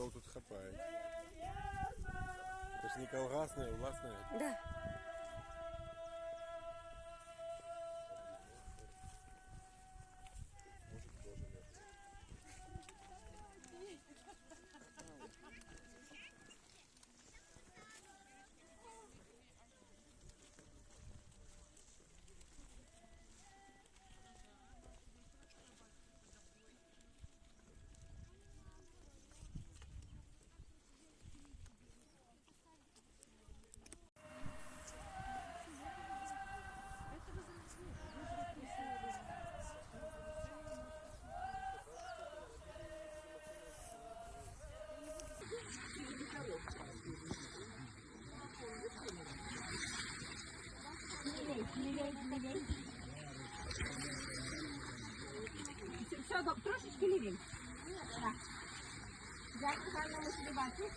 дров тут хапають. Це ж не колгасне, а власне. Да. Все, трошечки лівій. Так. Як гарно ми собі бачимо.